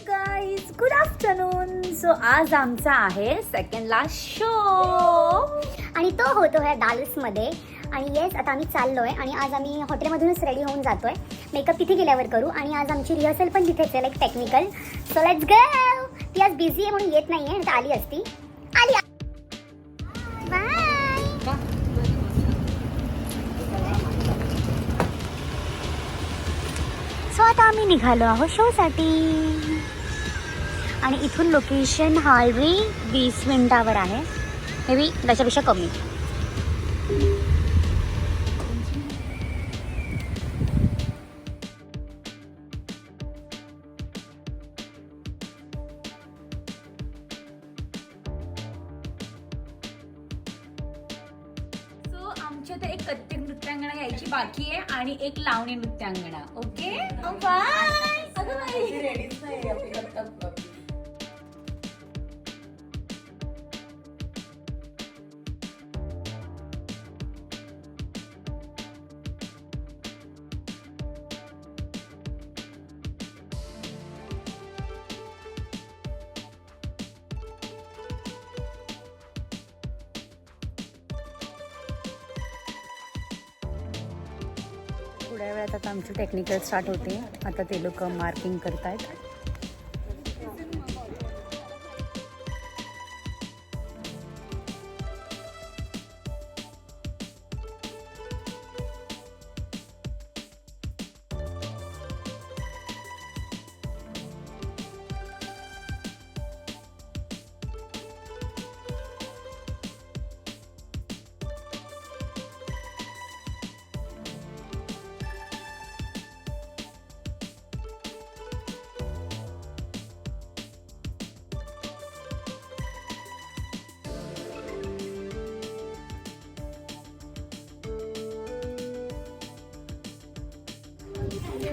Guys good afternoon. So आज आमचा आहे सेकंड लास्ट शो आणि तो होतो आहे डालसमध्ये. आणि येस, आता आम्ही चाललोय आणि आज आम्ही हॉटेलमधूनच रेडी होऊन जातोय. मेकअप तिथे गेल्यावर करू आणि आज आमची रिहर्सल पण तिथेच आहे, like technical. So let's go. ती आज बिझी आहे म्हणून येत नाहीये, तर आली असती. आली. बाय. सो आता आम्ही निघालो आहोत शोसाठी आणि इथून लोकेशन हार्डली 20 मिनिटावर आहे, मे बी त्याच्यापेक्षा कमी. आमच्या तर एक कथ्थक नृत्यांगना यायची बाकी आहे आणि एक लावणी नृत्यांगना. Okay bye. थोड्या वेळात आता आमची टेक्निकल स्टार्ट होते. आता ते लोक मार्किंग करतायत.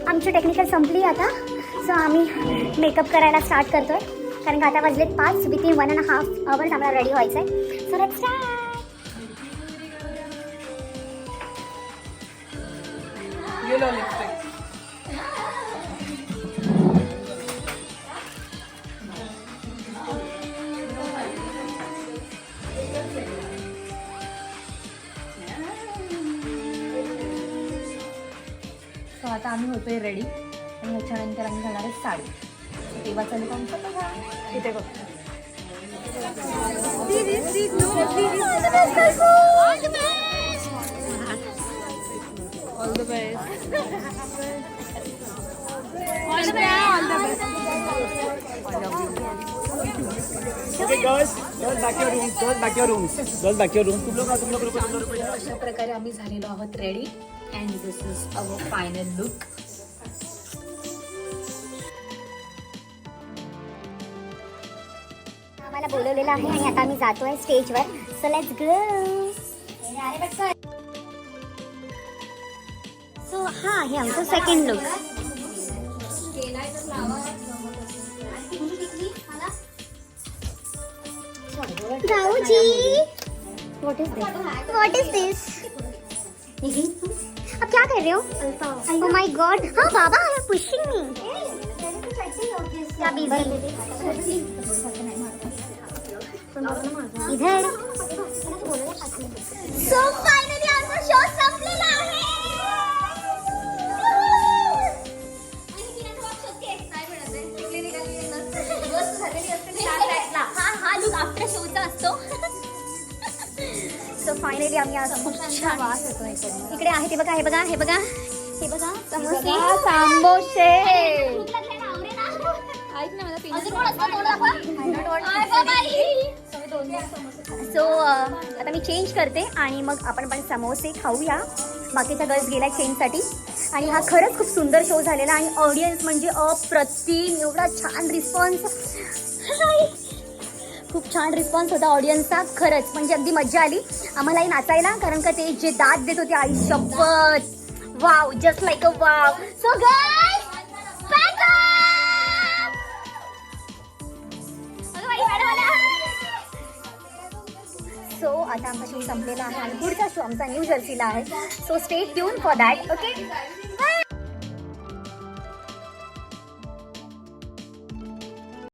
आमची टेक्निकल संपली आता. सो आम्ही मेकअप करायला स्टार्ट करतोय, कारण का आता वाजलेत 5. विथिन 1.5 hours आम्हाला रेडी व्हायचं आहे. So let's start. सो आता आम्ही होतोय रेडी आणि ह्याच्यानंतर आम्ही घालणार आहे साडी. तेव्हा चालू आमचं बघा इथे बघ. All the best. Okay girls, back your rooms. Girls back your rooms. तुम लोग अशा प्रकारे आम्ही झालेलो आहोत ready and this is our final look. आम्हाला बोलवलेलं आहे आणि आता आम्ही जातोय स्टेजवर. So let's go. सो हा आहे आमचं सेकंड लुक. गाऊजी, व्हाट इज दिस? अब क्या कर रहे हो? Oh my God. हाँ बाबा, यू आर पुशिंग मी. क्या बिजी? इधर. सो फायनली आमचा शो संपलेला आहे. हा लुक आफ्टर शोचा असतो. सो फायनली आम्ही आज खूप छान वास येतोय. इकडे आहे ते बघा, हे बघा, हे बघा, हे बघा समोसे. सांबोसे. सो आता मी चेंज करते आणि मग आपण पण समोसे खाऊया. बाकीच्या गर्ल्स गेल्या चेंजसाठी. आणि हा खरंच खूप सुंदर शो झालेला आणि ऑडियन्स म्हणजे अप्रतिम. एवढा छान रिस्पॉन्स, खूप छान रिस्पॉन्स होता ऑडियन्सचा. खरंच म्हणजे अगदी मज्जा आली आम्हालाही नाचायला, कारण का ते जे दाद देत होते, आई शपथ, wow, just like a wow. So guys, pack up. So आता आमचा शो संपलेला आहे आणि पुढचा शो आमचा न्यू जर्सीला आहे. So stay tune for that. Okay.